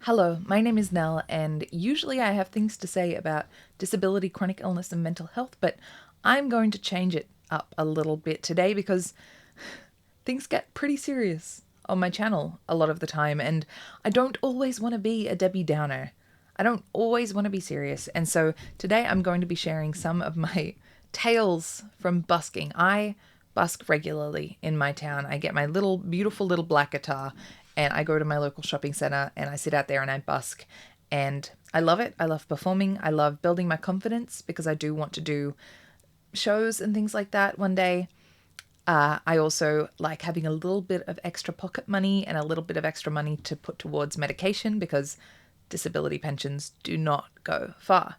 Hello, my name is Nell, and usually I have things to say about disability, chronic illness, and mental health, but I'm going to change it up a little bit today because things get pretty serious on my channel a lot of the time, and I don't always want to be a Debbie Downer. I don't always want to be serious, and so today I'm going to be sharing some of my tales from busking. I busk regularly in my town. I get my little beautiful little black guitar and I go to my local shopping center and I sit out there and I busk. And I love it. I love performing. I love building my confidence because I do want to do shows and things like that one day. I also like having a little bit of extra pocket money and a little bit of extra money to put towards medication because disability pensions do not go far.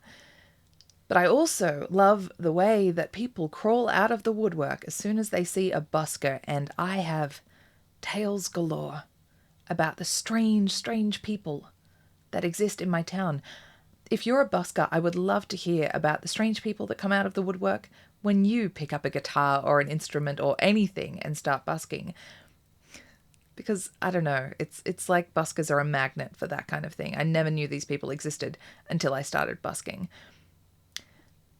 But I also love the way that people crawl out of the woodwork as soon as they see a busker, and I have tales galore about the strange, strange people that exist in my town. If you're a busker, I would love to hear about the strange people that come out of the woodwork when you pick up a guitar or an instrument or anything and start busking. Because, I don't know, it's like buskers are a magnet for that kind of thing. I never knew these people existed until I started busking.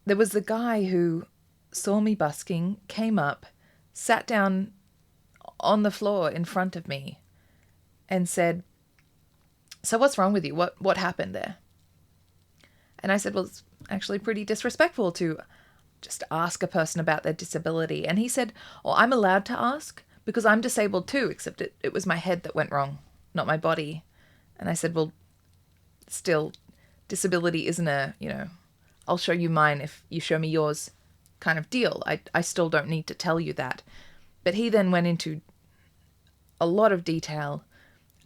There was the guy who saw me busking, came up, sat down on the floor in front of me, and said, "So what's wrong with you? What happened there?" And I said, "Well, it's actually pretty disrespectful to just ask a person about their disability." And he said, "Well, I'm allowed to ask because I'm disabled too, except it was my head that went wrong, not my body." And I said, "Well, still, disability isn't I'll show you mine if you show me yours kind of deal. I still don't need to tell you that." But he then went into a lot of detail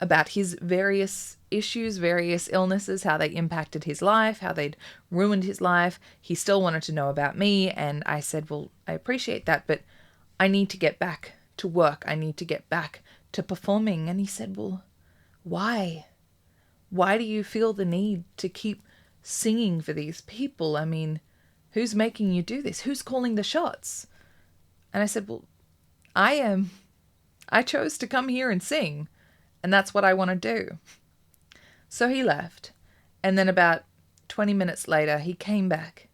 about his various issues, various illnesses, how they impacted his life, how they'd ruined his life. He still wanted to know about me, and I said, "Well, I appreciate that, but I need to get back to work. I need to get back to performing." And he said, "Well, why? Why do you feel the need to keep singing for these people? I mean, who's making you do this? Who's calling the shots?" And I said, "Well, I am. I chose to come here and sing, and that's what I want to do." So he left, and then about 20 minutes later, he came back,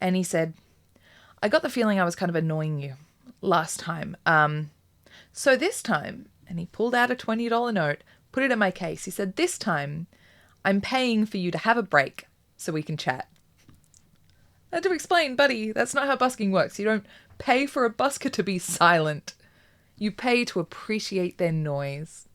and he said, "I got the feeling I was kind of annoying you last time. So this time," and he pulled out a $20 note, put it in my case. He said, "This time, I'm paying for you to have a break so we can chat." I had to explain, "Buddy, that's not how busking works. You don't pay for a busker to be silent. You pay to appreciate their noise."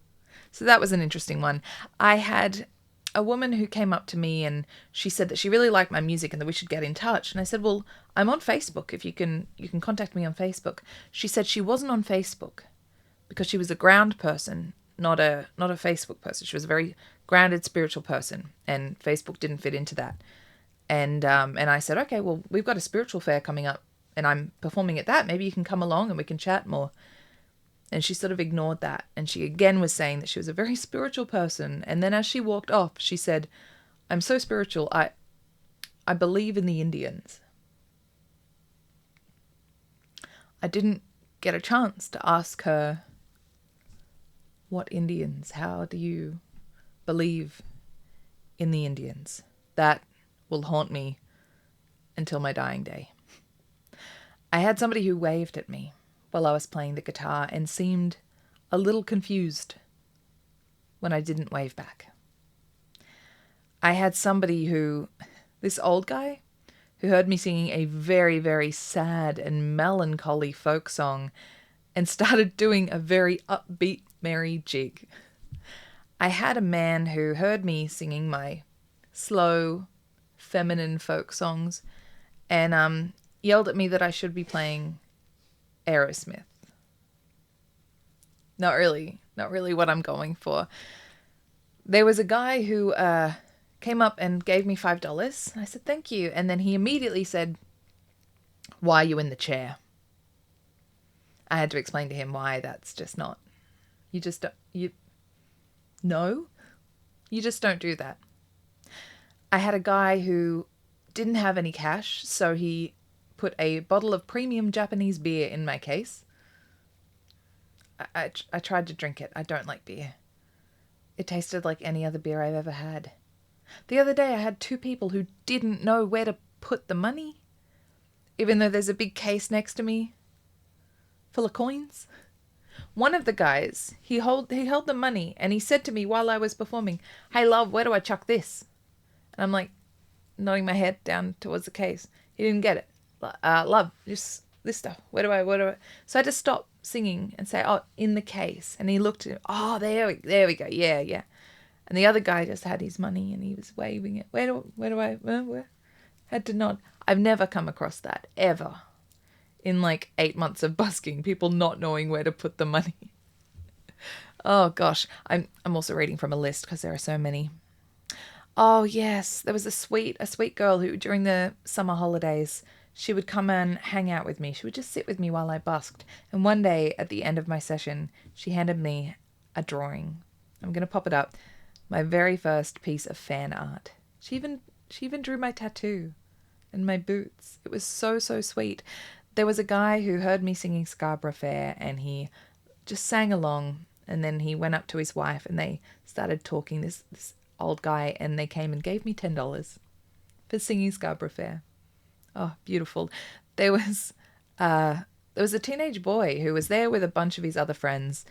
So that was an interesting one. I had a woman who came up to me and she said that she really liked my music and that we should get in touch. And I said, "Well, I'm on Facebook. If you can contact me on Facebook." She said she wasn't on Facebook because she was a ground person, not a Facebook person. She was a very grounded spiritual person, and Facebook didn't fit into that. And I said, "Okay, well, we've got a spiritual fair coming up and I'm performing at that. Maybe you can come along and we can chat more." And she sort of ignored that. And she again was saying that she was a very spiritual person. And then as she walked off, she said, "I'm so spiritual, I believe in the Indians." I didn't get a chance to ask her, "What Indians? How do you believe in the Indians?" That will haunt me until my dying day. I had somebody who waved at me while I was playing the guitar and seemed a little confused when I didn't wave back. I had this old guy, who heard me singing a very, very sad and melancholy folk song and started doing a very upbeat, merry jig. I had a man who heard me singing my slow, feminine folk songs and yelled at me that I should be playing Aerosmith. Not really what I'm going for. There was a guy who came up and gave me $5. I said, "Thank you." And then he immediately said, "Why are you in the chair?" I had to explain to him why that's just not. You just don't, no, you just don't do that. I had a guy who didn't have any cash, so he put a bottle of premium Japanese beer in my case. I tried to drink it. I don't like beer. It tasted like any other beer I've ever had. The other day I had two people who didn't know where to put the money, even though there's a big case next to me full of coins. One of the guys, he held the money and he said to me while I was performing, "Hey love, where do I chuck this?" And I'm like nodding my head down towards the case. He didn't get it. Love, just this stuff. Where do I? So I just stopped singing and say, "Oh, in the case." And he looked at it. "Oh, there we go. Yeah, yeah." And the other guy just had his money and he was waving it. Where do I? Where? Had to nod. I've never come across that ever. In like 8 months of busking, people not knowing where to put the money. Oh gosh, I'm also reading from a list because there are so many. Oh yes, there was a sweet girl who during the summer holidays she would come and hang out with me. She would just sit with me while I busked. And one day at the end of my session, she handed me a drawing. I'm gonna pop it up. My very first piece of fan art. She even drew my tattoo and my boots. It was so sweet. There was a guy who heard me singing Scarborough Fair and he just sang along, and then he went up to his wife and they started talking, this old guy, and they came and gave me $10 for singing Scarborough Fair. Oh, beautiful. There was a teenage boy who was there with a bunch of his other friends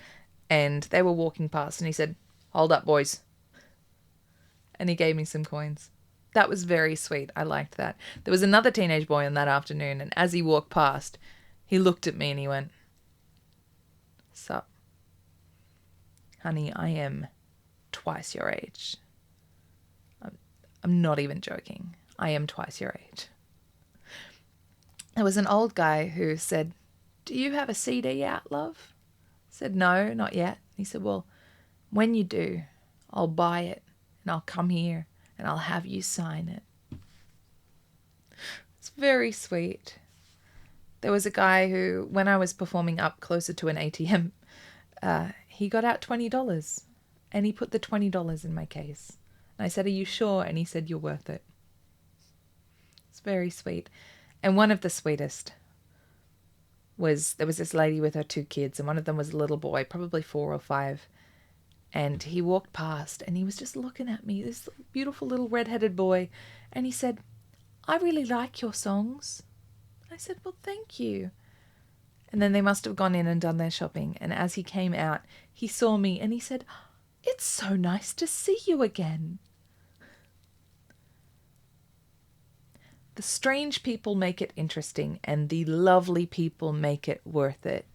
and they were walking past and he said, "Hold up, boys." And he gave me some coins. That was very sweet. I liked that. There was another teenage boy on that afternoon, and as he walked past, he looked at me and he went, "Sup? Honey, I am twice your age." I'm not even joking. I am twice your age. There was an old guy who said, "Do you have a CD out, love?" I said, "No, not yet." He said, "Well, when you do, I'll buy it and I'll come here and I'll have you sign it." It's very sweet. There was a guy who, when I was performing up closer to an ATM, he got out $20 and he put the $20 in my case. And I said, "Are you sure?" And he said, "You're worth it." It's very sweet. And one of the sweetest was, there was this lady with her two kids, and one of them was a little boy, probably 4 or 5. And he walked past and he was just looking at me, this beautiful little red-headed boy. And he said, "I really like your songs." I said, "Well, thank you." And then they must have gone in and done their shopping. And as he came out, he saw me and he said, "It's so nice to see you again." The strange people make it interesting and the lovely people make it worth it.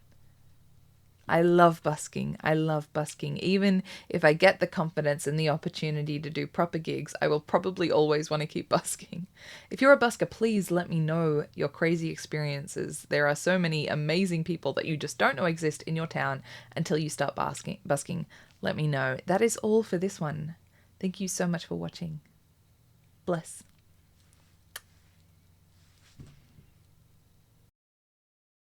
I love busking. I love busking. Even if I get the confidence and the opportunity to do proper gigs, I will probably always want to keep busking. If you're a busker, please let me know your crazy experiences. There are so many amazing people that you just don't know exist in your town until you start busking. Let me know. That is all for this one. Thank you so much for watching. Bless.